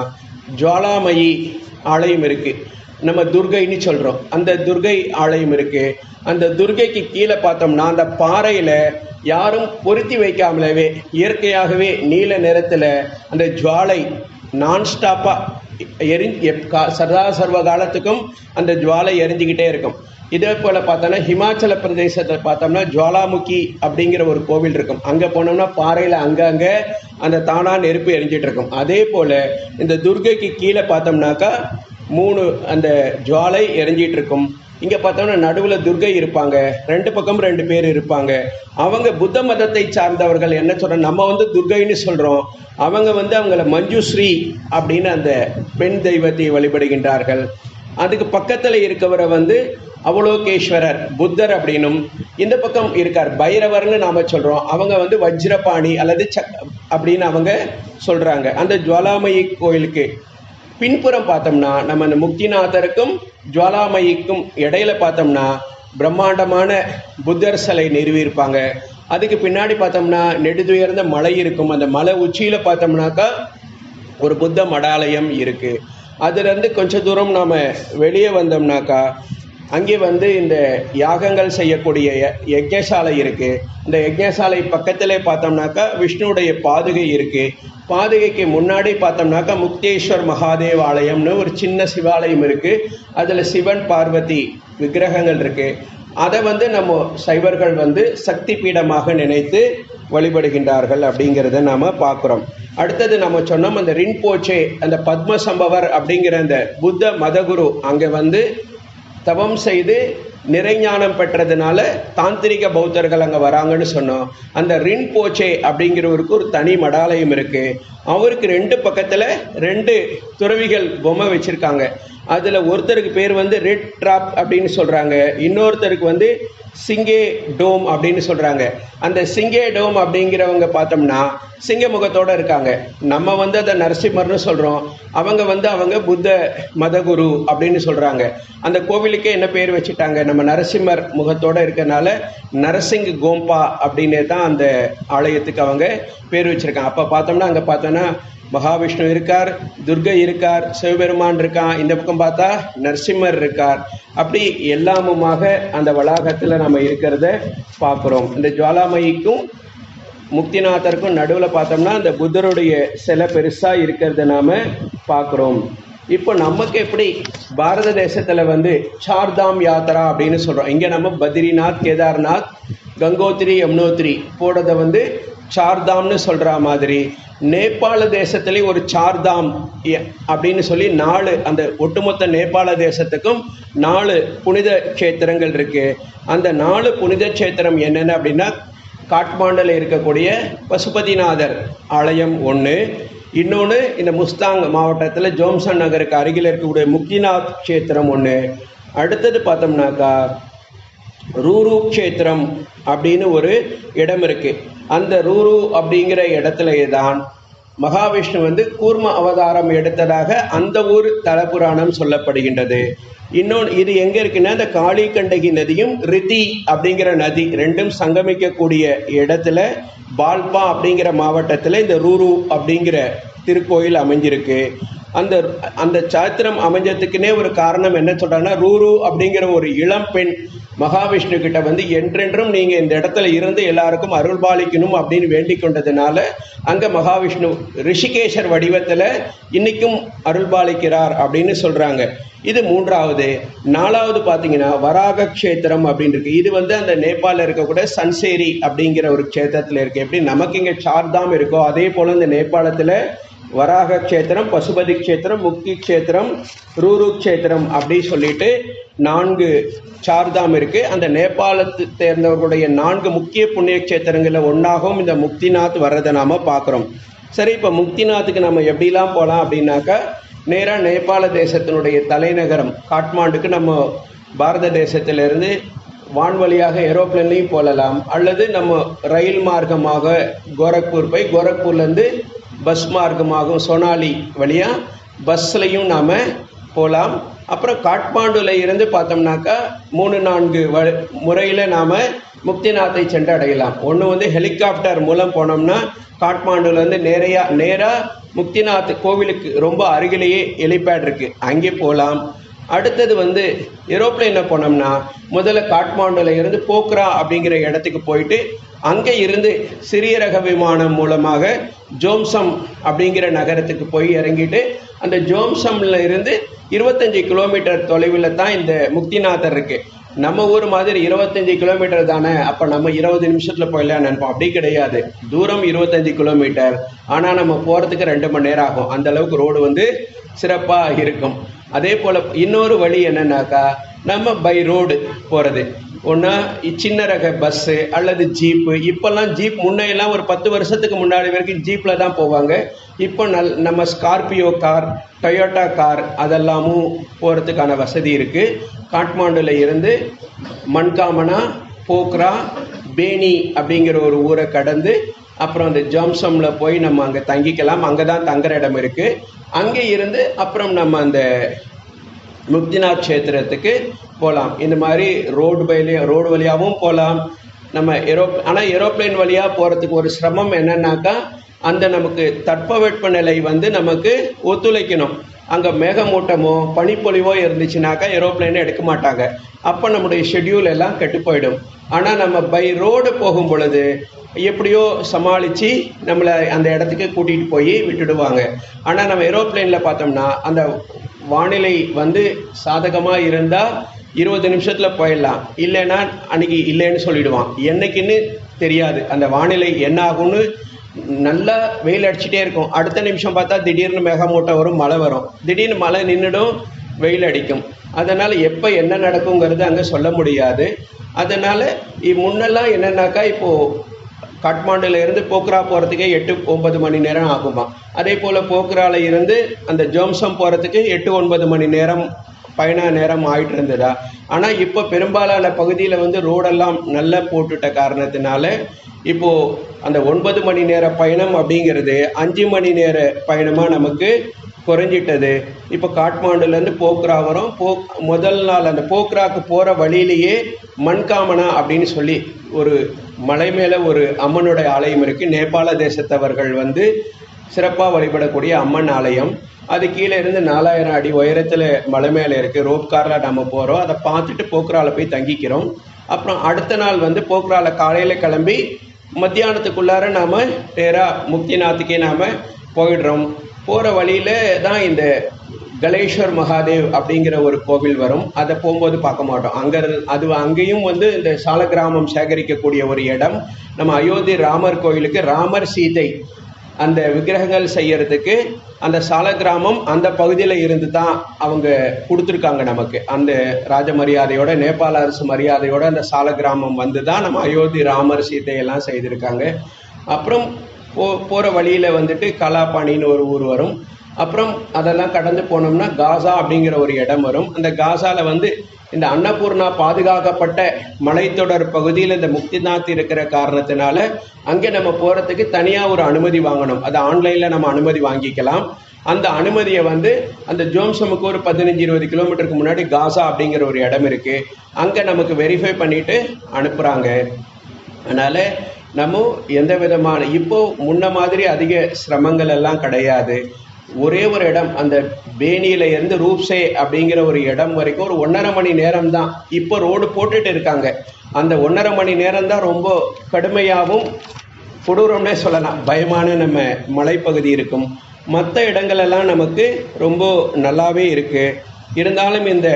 A: ஜுவாலாமயி ஆலயம் இருக்குது. நம்ம துர்கைன்னு சொல்கிறோம். அந்த துர்கை ஆலயம் இருக்குது. அந்த துர்கைக்கு கீழே பார்த்தோம்னா அந்த பாறையில் யாரும் பொருத்தி வைக்காமலவே இயற்கையாகவே நீல நிறத்தில் அந்த ஜுவாலை நான்ஸ்டாப்பாக சதா சர்வ காலத்துக்கும் அந்த ஜுவாலை எரிஞ்சிக்கிட்டே இருக்கும். இதே போல் பார்த்தோம்னா ஹிமாச்சல பிரதேசத்தில் பார்த்தோம்னா ஜுவாலாமுகி அப்படிங்கிற ஒரு கோவில் இருக்கும். அங்கே போனோம்னா பாறையில் அங்கங்கே அந்த தானா நெருப்பு எரிஞ்சிட்டு இருக்கும். அதே போல் இந்த துர்கைக்கு கீழே பார்த்தோம்னாக்கா 3 அந்த ஜுவாலை எரிஞ்சிட்டு இருக்கும். இங்கே பார்த்தோம்னா நடுவில் துர்கை இருப்பாங்க, 2 பக்கம் 2 பேர் இருப்பாங்க. அவங்க புத்த மதத்தை சார்ந்தவர்கள் என்ன சொல்கிறோம், நம்ம வந்து துர்கைன்னு சொல்கிறோம். அவங்க வந்து அவங்கள மஞ்சுஸ்ரீ அப்படின்னு அந்த பெண் தெய்வத்தை வழிபடுகின்றார்கள். அதுக்கு பக்கத்தில் இருக்கவரை வந்து அவலோகேஸ்வரர் புத்தர் அப்படின்னும், இந்த பக்கம் இருக்கார் பைரவர்னு நாம் சொல்கிறோம். அவங்க வந்து வஜ்ரபாணி அல்லது அப்படின்னு அவங்க சொல்கிறாங்க. அந்த ஜுவாலாமயி கோயிலுக்கு பின்புறம் பார்த்தோம்னா நம்ம அந்த முக்திநாதருக்கும் ஜுவாலாமயிக்கும் இடையில பார்த்தோம்னா பிரம்மாண்டமான புத்தர் சிலை நிறுவியிருப்பாங்க. அதுக்கு பின்னாடி பார்த்தோம்னா நெடுதுயர்ந்த மலை இருக்கும். அந்த மலை உச்சியில் பார்த்தோம்னாக்கா ஒரு புத்த மடாலயம் இருக்குது. அதுலேருந்து கொஞ்சம் தூரம் நாம் வெளியே வந்தோம்னாக்கா அங்கே வந்து இந்த யாகங்கள் செய்யக்கூடிய யஜ்ஞசாலை இருக்குது. இந்த யஜ்ஞசாலை பக்கத்திலே பார்த்தோம்னாக்கா விஷ்ணுவுடைய பாதுகை இருக்குது. பாதுகைக்கு முன்னாடி பார்த்தோம்னாக்கா முக்தேஸ்வர் மகாதேவ் ஆலயம்னு ஒரு சின்ன சிவாலயம் இருக்குது. அதில் சிவன் பார்வதி விக்கிரகங்கள் இருக்குது. அதை வந்து நம்ம சைவர்கள் வந்து சக்தி பீடமாக நினைத்து வழிபடுகின்றார்கள் அப்படிங்கிறத நாம் பார்க்குறோம். அடுத்தது நம்ம சொன்னோம் அந்த ரின்போச்சே அந்த பத்மசம்பவர் அப்படிங்கிற அந்த புத்த மதகுரு அங்கே வந்து தவம் செய்து நிறைஞானம் பெற்றதுனால தாந்திரிக பௌத்தர்கள் அங்கே வராங்கன்னு சொன்னோம். அந்த ரின்போச்சே அப்படிங்கிறவருக்கு ஒரு தனி மடாலயம் இருக்குது. அவருக்கு 2 பக்கத்தில் 2 துறவிகள் பொம்மை வச்சுருக்காங்க. அதில் ஒருத்தருக்கு பேர் வந்து ரெட் ட்ராப் அப்படின்னு சொல்கிறாங்க, இன்னொருத்தருக்கு வந்து சிங்கே டோம் அப்படின்னு சொல்கிறாங்க. அந்த சிங்கே டோம் அப்படிங்கிறவங்க பார்த்தோம்னா சிங்க முகத்தோடு இருக்காங்க. நம்ம வந்து அதை நரசிம்மர்னு சொல்கிறோம். அவங்க புத்த மதகுரு அப்படின்னு சொல்கிறாங்க. அந்த கோவிலுக்கே என்ன பேர் வச்சுட்டாங்க, நம்ம நரசிம்மர் முகத்தோடு இருக்கனால நரசிங் கோம்பா அப்படின்னு தான் அந்த ஆலயத்துக்கு அவங்க பேர் வச்சுருக்காங்க. அப்போ பார்த்தோம்னா அங்கே பார்த்தோன்னா மகாவிஷ்ணு இருக்கார், துர்கை இருக்கார், சிவபெருமான் இருக்கான், இந்த பக்கம் பார்த்தா நரசிம்மர் இருக்கார். அப்படி எல்லாமுமாக அந்த வளாகத்தில் நம்ம இருக்கிறத பார்க்குறோம். இந்த ஜுவாலாமயிக்கும் முக்திநாதருக்கும் நடுவில் பார்த்தோம்னா அந்த புத்தருடைய சிலை பெருசாக இருக்கிறத நாம் பார்க்குறோம். இப்போ நமக்கு எப்படி பாரத தேசத்தில் வந்து சார்தாம் யாத்திரா அப்படின்னு சொல்கிறோம். இங்கே நம்ம பத்ரிநாத், கேதார்நாத், கங்கோத்ரி, யமுனோத்ரி போடுறத வந்து சார்தாம்னு சொல்கிற மாதிரி நேபாள தேசத்துலேயும் ஒரு சார்தாம் அப்படின்னு சொல்லி 4 அந்த ஒட்டுமொத்த நேபாள தேசத்துக்கும் 4 புனித க்ஷேத்திரங்கள் இருக்குது. அந்த 4 புனித க்ஷேத்திரம் என்னென்ன அப்படின்னா, காட்மாண்டில் இருக்கக்கூடிய பசுபதிநாதர் ஆலயம் ஒன்று, இன்னொன்று இந்த முஸ்தாங் மாவட்டத்தில் ஜோம்சன் நகருக்கு அருகில் இருக்கக்கூடிய முக்திநாத் க்ஷேத்திரம் ஒன்று, அடுத்தது பார்த்தோம்னாக்கா ரூரு க்ஷேத்திரம் அப்படின்னு ஒரு இடம் இருக்குது. அந்த ரூரு அப்படிங்கிற இடத்துல தான் மகாவிஷ்ணு வந்து கூர்ம அவதாரம் எடுத்ததாக அந்த ஊர் தலபுராணம் சொல்லப்படுகின்றது. இன்னொன்று இது எங்கே இருக்குன்னா, இந்த காளிகண்டகி நதியும் ரிதி அப்படிங்கிற நதி ரெண்டும் சங்கமிக்கக்கூடிய இடத்துல பால்பா அப்படிங்கிற மாவட்டத்தில் இந்த ரூரு அப்படிங்கிற திருக்கோயில் அமைஞ்சிருக்கு. அந்த அந்த சாத்திரம் அமைஞ்சதுக்குன்னே ஒரு காரணம் என்ன சொல்கிறாங்கன்னா, ரூரு அப்படிங்கிற ஒரு இளம் பெண் மகாவிஷ்ணு கிட்ட வந்து என்றென்றும் நீங்கள் இந்த இடத்துல இருந்து எல்லாருக்கும் அருள்பாலிக்கணும் அப்படின்னு வேண்டிக் கொண்டதுனால அங்கே மகாவிஷ்ணு ரிஷிகேஷர் வடிவத்தில் இன்றைக்கும் அருள்பாலிக்கிறார் அப்படின்னு சொல்கிறாங்க. இது 3வது. 4வது பார்த்தீங்கன்னா வராக க்ஷேத்திரம் அப்படின்னு இருக்குது. இது வந்து அந்த நேபாளில் இருக்கக்கூடிய சன்சேரி அப்படிங்கிற ஒரு க்ஷேத்திரத்தில் இருக்குது. எப்படி நமக்கு இங்கே சார்தாம் இருக்கோ அதே போல் இந்த நேபாளத்தில் வராக க்ஷேத்திரம், பசுபதி க்ஷேத்திரம், முக்தி க்ஷேத்திரம், ரூரு க்ஷேத்திரம் அப்படி சொல்லிட்டு 4 சார்தாம் இருக்குது. அந்த நேபாளத்தை சேர்ந்தவர்களுடைய 4 முக்கிய புண்ணிய க்ஷேத்திரங்களில் ஒன்றாகவும் இந்த முக்திநாத் வர்றதை நாம் பார்க்குறோம். சரி, இப்போ முக்திநாத்துக்கு நம்ம எப்படிலாம் போகலாம் அப்படின்னாக்கா, நேராக நேபாள தேசத்தினுடைய தலைநகரம் காட்மாண்டுக்கு நம்ம பாரத தேசத்திலிருந்து வான்வழியாக ஏரோப்ளேன்லையும் போகலாம், அல்லது நம்ம ரயில் மார்க்கமாக கோரக்பூர் போய் கோரக்பூர்லேருந்து பஸ் மார்க்கமாகவும் சோனாலி வழியாக பஸ்லையும் நாம் போகலாம். அப்புறம் காட்மாண்டுவில் இருந்து பார்த்தோம்னாக்கா 3-4 முறையில் நாம் முக்திநாத்தை சென்று அடையலாம். ஒன்று வந்து ஹெலிகாப்டர் மூலம் போனோம்னா காட்மாண்டுலேருந்து நேராக முக்திநாத் கோவிலுக்கு ரொம்ப அருகிலேயே ஹெலிபேட் இருக்குது, அங்கே போகலாம். அடுத்தது வந்து ஏரோப்ளேனில் போனோம்னா முதல்ல காட்மாண்டுவில் இருந்து போக்ரா அப்படிங்கிற இடத்துக்கு போயிட்டு அங்கே இருந்து சிறிய ரக விமானம் மூலமாக ஜோம்சம் அப்படிங்கிற நகரத்துக்கு போய் இறங்கிட்டு அந்த ஜோம்சம்ல இருந்து 25 கிலோமீட்டர் தொலைவில் தான் இந்த முக்திநாதர் இருக்குது. நம்ம ஊர் மாதிரி 25 கிலோமீட்டர் தானே, அப்போ நம்ம 20 நிமிஷத்தில் போயிடலாம் நினைப்போம். அப்படி கிடையாது. தூரம் 25 கிலோமீட்டர், ஆனால் நம்ம போகிறதுக்கு 2 மணி நேரம் ஆகும். அந்த அளவுக்கு ரோடு வந்து சிறப்பாக இருக்கும். அதே போல் இன்னொரு வழி என்னன்னாக்கா, நம்ம பை ரோடு போகிறது. ஒன்றா சின்ன ரக பஸ்ஸு அல்லது ஜீப்பு. இப்போல்லாம் ஜீப், முன்னையெல்லாம் ஒரு 10 வருஷத்துக்கு முன்னாடி வரைக்கும் ஜீப்பில் தான் போவாங்க. இப்போ நம்ம ஸ்கார்பியோ கார், டொயோட்டா கார் அதெல்லாமும் போகிறதுக்கான வசதி இருக்குது. காட்மாண்டுவில் இருந்து மன்காமனா, போக்ரா, பேனி அப்படிங்கிற ஒரு ஊரை கடந்து அப்புறம் அந்த ஜோம்சமில் போய் நம்ம அங்கே தங்கிக்கலாம். அங்கே தான் தங்குற இடம் இருக்குது. அங்கே இருந்து அப்புறம் நம்ம அந்த முக்திநாத் க்ஷேத்திரத்துக்கு போகலாம். இந்த மாதிரி ரோடு வழியாகவும் போகலாம். நம்ம ஆனால் ஏரோப்ளேன் வழியாக போகிறதுக்கு ஒரு சிரமம் என்னன்னாக்கா, அந்த நமக்கு தட்பவெப்பநிலை வந்து நமக்கு ஒத்துழைக்கணும். அங்கே மேகமூட்டமோ பனிப்பொழிவோ இருந்துச்சுனாக்கா ஏரோப்ளேனை எடுக்க மாட்டாங்க. அப்போ நம்முடைய ஷெட்யூல் எல்லாம் கெட்டு போயிடும். ஆனால் நம்ம பை ரோடு போகும் பொழுது எப்படியோ சமாளித்து நம்மளை அந்த இடத்துக்கு கூட்டிகிட்டு போய் விட்டுடுவாங்க. ஆனால் நம்ம ஏரோப்ளேனில் பார்த்தோம்னா அந்த வானிலை வந்து சாதகமாக இருந்தால் 20 நிமிஷத்தில் போயிடலாம், இல்லைன்னா அன்றைக்கி இல்லைன்னு சொல்லிடுவான். என்னைக்குன்னு தெரியாது. அந்த வானிலை என்ன ஆகும்னு நல்லா வெயில் அடிச்சுட்டே இருக்கும். அடுத்த நிமிஷம் பார்த்தா திடீர்னு மேகமூட்டம் வரும், மழை வரும், திடீர்னு மழை நின்றுடும், வெயில் அடிக்கும். அதனால் எப்போ என்ன நடக்குங்கிறது அங்கே சொல்ல முடியாது. அதனால் முன்னெல்லாம் என்னென்னாக்கா, இப்போது காட்மாண்டில் இருந்து போக்ரா போகிறதுக்கே 8-9 மணி நேரம் ஆகுமா. அதே போல் போக்ராவில் இருந்து அந்த ஜோம்சம் போகிறதுக்கு 8-9 மணி நேரம் பயண நேரம் ஆகிட்டு இருந்ததா. ஆனால் இப்போ பெரும்பாலான பகுதியில் வந்து ரோடெல்லாம் நல்லா போட்டுட்ட காரணத்தினால இப்போது அந்த 9 மணி நேர பயணம் அப்படிங்கிறது 5 மணி நேர பயணமாக நமக்கு குறைஞ்சிட்டது. இப்போ காட்மாண்டுலேருந்து போக்ரா வரும். முதல் நாள் அந்த போக்ராவுக்கு போகிற வழியிலேயே மன்காமனா அப்படின்னு சொல்லி ஒரு மலை மேலே ஒரு அம்மனுடைய ஆலயம் இருக்குது. நேபாள தேசத்தவர்கள் வந்து சிறப்பாக வழிபடக்கூடிய அம்மன் ஆலயம். அது கீழே இருந்து 4000 அடி உயரத்தில் மலை மேலே இருக்குது. ரோப் காரில் நம்ம போகிறோம். அதை பார்த்துட்டு போக்ராவில் போய் தங்கிக்கிறோம். அப்புறம் அடுத்த நாள் வந்து போக்ராவில் காலையில் கிளம்பி மத்தியானத்துக்குள்ளார நாம் நேராக முக்திநாத்துக்கே நாம் போயிடுறோம். போகிற வழியில் தான் இந்த கலேஸ்வர் மகாதேவ் அப்படிங்கிற ஒரு கோவில் வரும். அதை போகும்போது பார்க்க மாட்டோம். அங்கேயும் வந்து இந்த சாலக்கிராமம் சேகரிக்கக்கூடிய ஒரு இடம். நம்ம அயோத்தி ராமர் கோயிலுக்கு ராமர் சீதை அந்த விக்கிரகங்கள் செய்யறதுக்கு அந்த சாலக்கிராமம் அந்த பகுதியில் இருந்து தான் அவங்க கொடுத்துருக்காங்க நமக்கு. அந்த ராஜ மரியாதையோட, நேபாள அரசு மரியாதையோட அந்த சாலக்கிராமம் வந்து தான் நம்ம அயோத்தி ராமர் சீதையெல்லாம் செய்திருக்காங்க. அப்புறம் போகிற வழியில் வந்துட்டு கலாபாணின்னு ஒரு ஊர் வரும். அப்புறம் அதெல்லாம் கடந்து போனோம்னா காசா அப்படிங்கிற ஒரு இடம் வரும். அந்த காசாவில் வந்து இந்த அன்னபூர்ணா பாதுகாக்கப்பட்ட மலைத்தொடர் பகுதியில் இந்த முக்திநாத் இருக்கிற காரணத்தினால அங்கே நம்ம போகிறதுக்கு தனியாக ஒரு அனுமதி வாங்கணும். அது ஆன்லைனில் நம்ம அனுமதி வாங்கிக்கலாம். அந்த அனுமதியை வந்து அந்த ஜோம்சமுக்கு ஒரு 15-20 கிலோமீட்டருக்கு முன்னாடி காசா அப்படிங்கிற ஒரு இடம் இருக்குது. அங்கே நமக்கு வெரிஃபை பண்ணிவிட்டு அனுப்புகிறாங்க. அதனால் நம்ம எந்த விதமான இப்போ முன்ன மாதிரி அதிக சிரமங்கள் எல்லாம் கிடையாது. ஒரே ஒரு இடம், அந்த பேனியில இருந்து ரூப்சே அப்படிங்கிற ஒரு இடம் வரைக்கும் ஒரு 1.5 மணி நேரம் தான். இப்போ ரோடு போட்டுட்டு இருக்காங்க. அந்த 1.5 மணி நேரம் தான் ரொம்ப கடுமையாகவும் கொடூரம்னே சொல்லலாம். பயமான நம்ம மலைப்பகுதி இருக்கும். மற்ற இடங்களெல்லாம் நமக்கு ரொம்ப நல்லாவே இருக்கு. இருந்தாலும் இந்த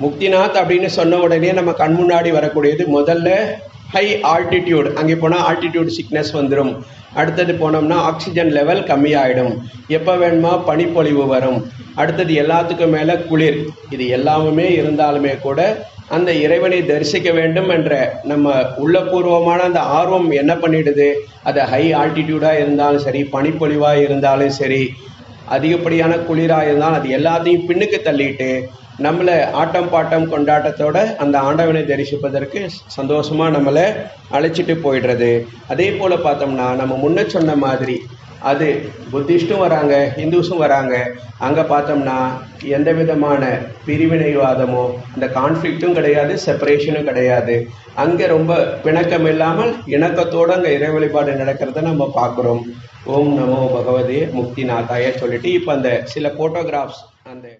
A: முக்திநாத் அப்படின்னு சொன்ன உடனே நம்ம கண் முன்னாடி வரக்கூடியது முதல்ல ஹை ஆல்டிடியூட். அங்கே போனால் ஆல்டிடியூட் சிக்னஸ் வந்துடும். அடுத்தது போனோம்னா ஆக்சிஜன் லெவல் கம்மியாயிடும். எப்போ வேணுமா பனிப்பொழிவு வரும். அடுத்தது எல்லாத்துக்கும் மேலே குளிர். இது எல்லாமே இருந்தாலுமே கூட அந்த இறைவனை தரிசிக்க வேண்டும் என்ற நம்ம உள்ளபூர்வமான அந்த ஆர்வம் என்ன பண்ணிடுது, அது ஹை ஆல்டிடியூடாக இருந்தாலும் சரி, பனிப்பொழிவாக இருந்தாலும் சரி, அதிகப்படியான குளிராக இருந்தாலும் அது எல்லாத்தையும் பின்னுக்கு தள்ளிட்டு நம்மளை ஆட்டம் பாட்டம் கொண்டாட்டத்தோட அந்த ஆண்டவனை தரிசிப்பதற்கு சந்தோஷமாக நம்மளை அழைச்சிட்டு போயிடுறது. அதே போல் பார்த்தோம்னா நம்ம முன்ன சொன்ன மாதிரி அது புத்திஸ்ட்டும் வராங்க, ஹிந்துஸும் வராங்க. அங்கே பார்த்தோம்னா எந்த விதமான பிரிவினைவாதமோ இந்த கான்ஃப்ளிக்ட்டும் கிடையாது, செப்பரேஷனும் கிடையாது. அங்கே ரொம்ப பிணக்கம் இல்லாமல் இணக்கத்தோடு அங்கே இறை வழிபாடு நடக்கிறத நம்ம பார்க்குறோம். ஓம் நமோ பகவதே முக்திநாதாய சொல்லிட்டு இப்போ அந்த சில ஃபோட்டோகிராஃப்ஸ் அந்த